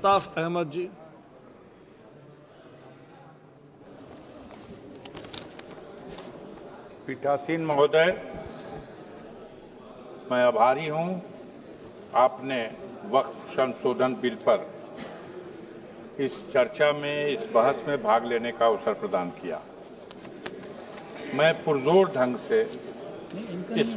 الطاف احمد جی. پیٹھاسین مہودے، میں آبھاری ہوں آپ نے وقف سنشودھن بل پر اس چرچا میں، اس بحث میں بھاگ لینے کا اوسر پردان کیا. میں پرزور ڈھنگ سے اس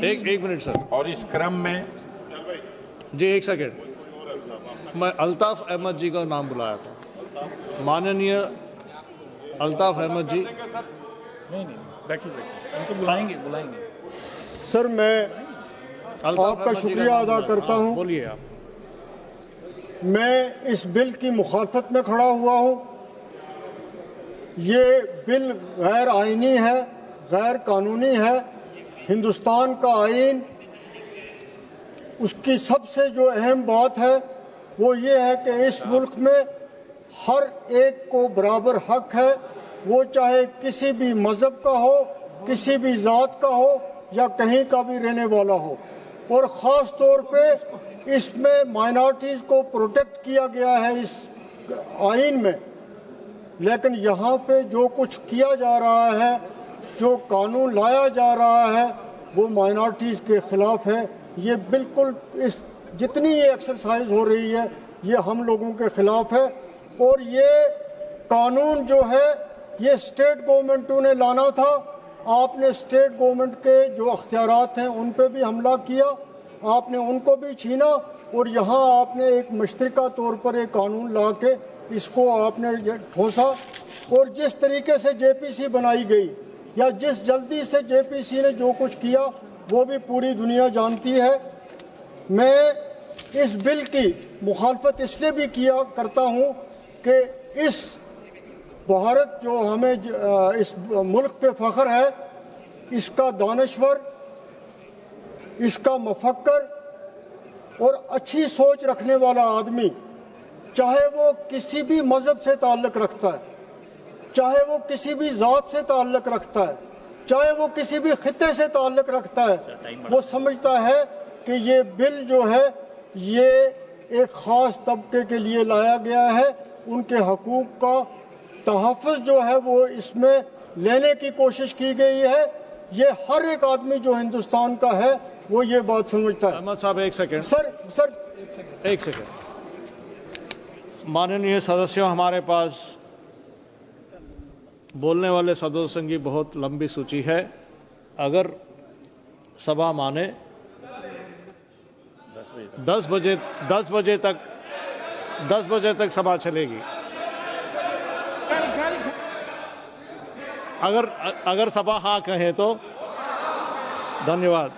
ایک منٹ سر. اور اس کرم میں جی ایک سیکنڈ، میں الطاف احمد جی کا نام بلایا تھا. ماننیہ الطاف احمد جی. نہیں بیٹھیے ان کو بلائیں گے. سر میں آپ کا شکریہ ادا کرتا ہوں. بولیے آپ. میں اس بل کی مخالفت میں کھڑا ہوا ہوں. یہ بل غیر آئینی ہے، غیر قانونی ہے. ہندوستان کا آئین، اس کی سب سے جو اہم بات ہے وہ یہ ہے کہ اس ملک میں ہر ایک کو برابر حق ہے، وہ چاہے کسی بھی مذہب کا ہو، کسی بھی ذات کا ہو یا کہیں کا بھی رہنے والا ہو. اور خاص طور پہ اس میں مائنارٹیز کو پروٹیکٹ کیا گیا ہے اس آئین میں. لیکن یہاں پہ جو کچھ کیا جا رہا ہے، جو قانون لایا جا رہا ہے، وہ مائنارٹیز کے خلاف ہے. یہ بالکل اس جتنی یہ ایکسرسائز ہو رہی ہے یہ ہم لوگوں کے خلاف ہے. اور یہ قانون جو ہے یہ اسٹیٹ گورنمنٹوں نے لانا تھا. آپ نے اسٹیٹ گورنمنٹ کے جو اختیارات ہیں ان پہ بھی حملہ کیا، آپ نے ان کو بھی چھینا، اور یہاں آپ نے ایک مشترکہ طور پر ایک قانون لا کے اس کو آپ نے ٹھوسا. اور جس طریقے سے جے پی سی بنائی گئی یا جس جلدی سے جے پی سی نے جو کچھ کیا وہ بھی پوری دنیا جانتی ہے. میں اس بل کی مخالفت اس لیے بھی کیا کرتا ہوں کہ اس بھارت جو ہمیں اس ملک پہ فخر ہے، اس کا دانشور، اس کا مفکر اور اچھی سوچ رکھنے والا آدمی، چاہے وہ کسی بھی مذہب سے تعلق رکھتا ہے، چاہے وہ کسی بھی ذات سے تعلق رکھتا ہے، چاہے وہ کسی بھی خطے سے تعلق رکھتا ہے، وہ سمجھتا ہے کہ یہ بل جو ہے یہ ایک خاص طبقے کے لیے لایا گیا ہے. ان کے حقوق کا تحفظ جو ہے وہ اس میں لینے کی کوشش کی گئی ہے. یہ ہر ایک آدمی جو ہندوستان کا ہے وہ یہ بات سمجھتا ہے. احمد صاحب ایک سیکنڈ. سر ایک سیکنڈ. ماننیہ سدسیوں، ہمارے پاس بولنے والے سدسیوں کی بہت لمبی سوچی ہے. اگر سبھا مانے 10 بجے تک سبھا چلے گی. اگر سبھا ہاں کہے تو دھنیہ واد.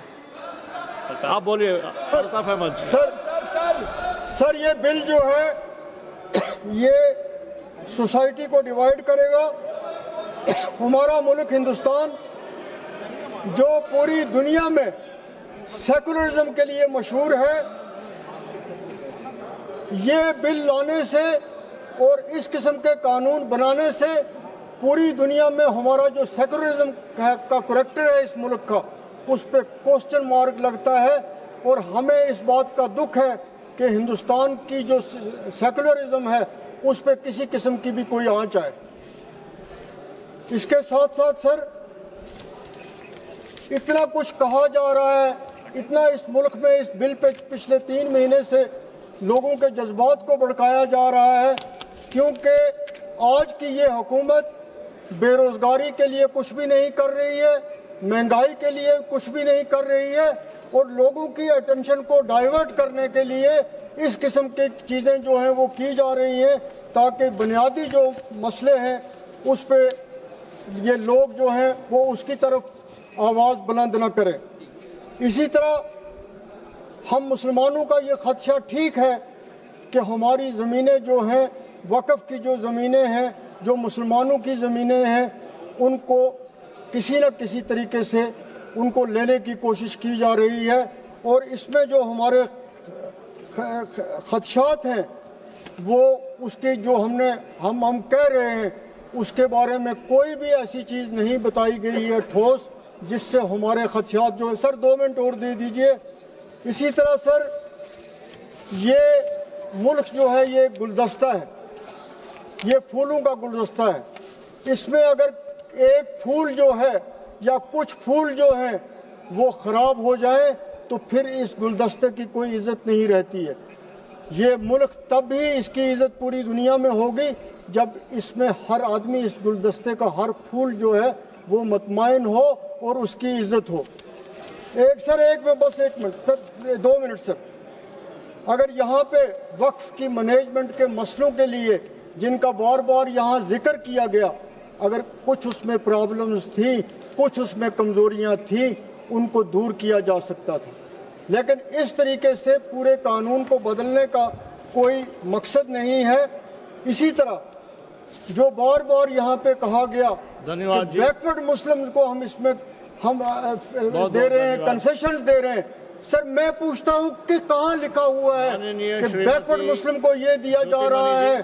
آپ بولیے الطاف احمد جی. سر یہ بل جو ہے یہ سوسائٹی کو ڈیوائیڈ کرے گا. ہمارا ملک ہندوستان جو پوری دنیا میں سیکولرزم کے لیے مشہور ہے، یہ بل لانے سے اور اس قسم کے قانون بنانے سے پوری دنیا میں ہمارا جو سیکولرزم کا کریکٹر ہے اس ملک کا، اس پہ کوسچن مارک لگتا ہے. اور ہمیں اس بات کا دکھ ہے کہ ہندوستان کی جو سیکولرزم ہے اس پہ کسی قسم کی بھی کوئی آنچ آئے. اس کے ساتھ ساتھ سر اتنا کچھ کہا جا رہا ہے، اتنا اس ملک میں اس بل پہ پچھلے 3 مہینے سے لوگوں کے جذبات کو بھڑکایا جا رہا ہے، کیونکہ آج کی یہ حکومت بے روزگاری کے لیے کچھ بھی نہیں کر رہی ہے، مہنگائی کے لیے کچھ بھی نہیں کر رہی ہے، اور لوگوں کی اٹینشن کو ڈائیورٹ کرنے کے لیے اس قسم کی چیزیں جو ہیں وہ کی جا رہی ہیں تاکہ بنیادی جو مسئلے ہیں اس پہ یہ لوگ جو ہیں وہ اس کی طرف آواز بلند نہ کریں. اسی طرح ہم مسلمانوں کا یہ خدشہ ٹھیک ہے کہ ہماری زمینیں جو ہیں، وقف کی جو زمینیں ہیں، جو مسلمانوں کی زمینیں ہیں، ان کو کسی نہ کسی طریقے سے ان کو لینے کی کوشش کی جا رہی ہے. اور اس میں جو ہمارے خدشات ہیں وہ اس کے جو ہم کہہ رہے ہیں اس کے بارے میں کوئی بھی ایسی چیز نہیں بتائی گئی ہے ٹھوس جس سے ہمارے خدشات جو ہے. سر 2 منٹ اور دے دیجئے. اسی طرح سر یہ ملک جو ہے یہ گلدستہ ہے, یہ پھولوں کا گلدستہ ہے. اس میں اگر ایک پھول جو ہے یا کچھ پھول جو ہیں وہ خراب ہو جائیں تو پھر اس گلدستے کی کوئی عزت نہیں رہتی ہے. یہ ملک تب ہی اس کی عزت پوری دنیا میں ہوگی جب اس میں ہر آدمی, اس گلدستے کا ہر پھول جو ہے وہ مطمئن ہو اور اس کی عزت ہو. ایک منٹ سر, 2 منٹ سر. اگر یہاں پہ وقف کی مینجمنٹ کے مسئلوں کے لیے جن کا بار بار یہاں ذکر کیا گیا, اگر کچھ اس میں پرابلمز تھیں, کچھ اس میں کمزوریاں تھیں, ان کو دور کیا جا سکتا تھا. لیکن اس طریقے سے پورے قانون کو بدلنے کا کوئی مقصد نہیں ہے. اسی طرح جو بار بار یہاں پہ کہا گیا کہ بیکورڈ مسلمز کو ہم اس میں ہم دے رہے ہیں, کنسیشنز دے رہے ہیں. سر میں پوچھتا ہوں کہ کہاں لکھا ہوا ہے کہ بیکورڈ مسلم کو یہ دیا جا رہا ہے,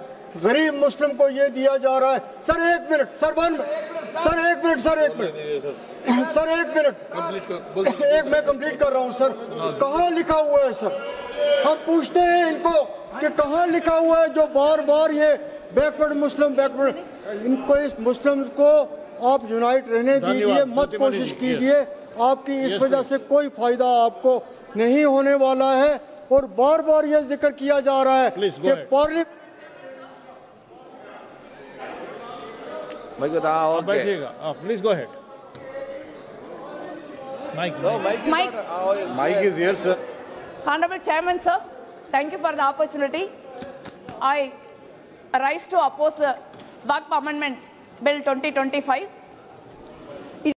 غریب مسلم کو یہ دیا جا رہا ہے؟ سر ایک منٹ سر, میں کمپلیٹ کر رہا ہوں سر. کہاں لکھا ہوا ہے سر؟ ہم پوچھتے ہیں ان کو کہ کہاں لکھا ہوا ہے جو بار بار یہ بیکورڈ مسلم, ان کو, اس مسلمز کو آپ یونائٹ رہنے دیجئے, مت کوشش کیجئے. آپ کی اس وجہ سے کوئی فائدہ آپ کو نہیں ہونے والا ہے. اور بار بار یہ ذکر کیا جا رہا ہے کہ parliament please go head. Mike is here, sir. Honorable Chairman, sir, thank you for the opportunity. I rise to oppose the Waqf Amendment Bill 2025.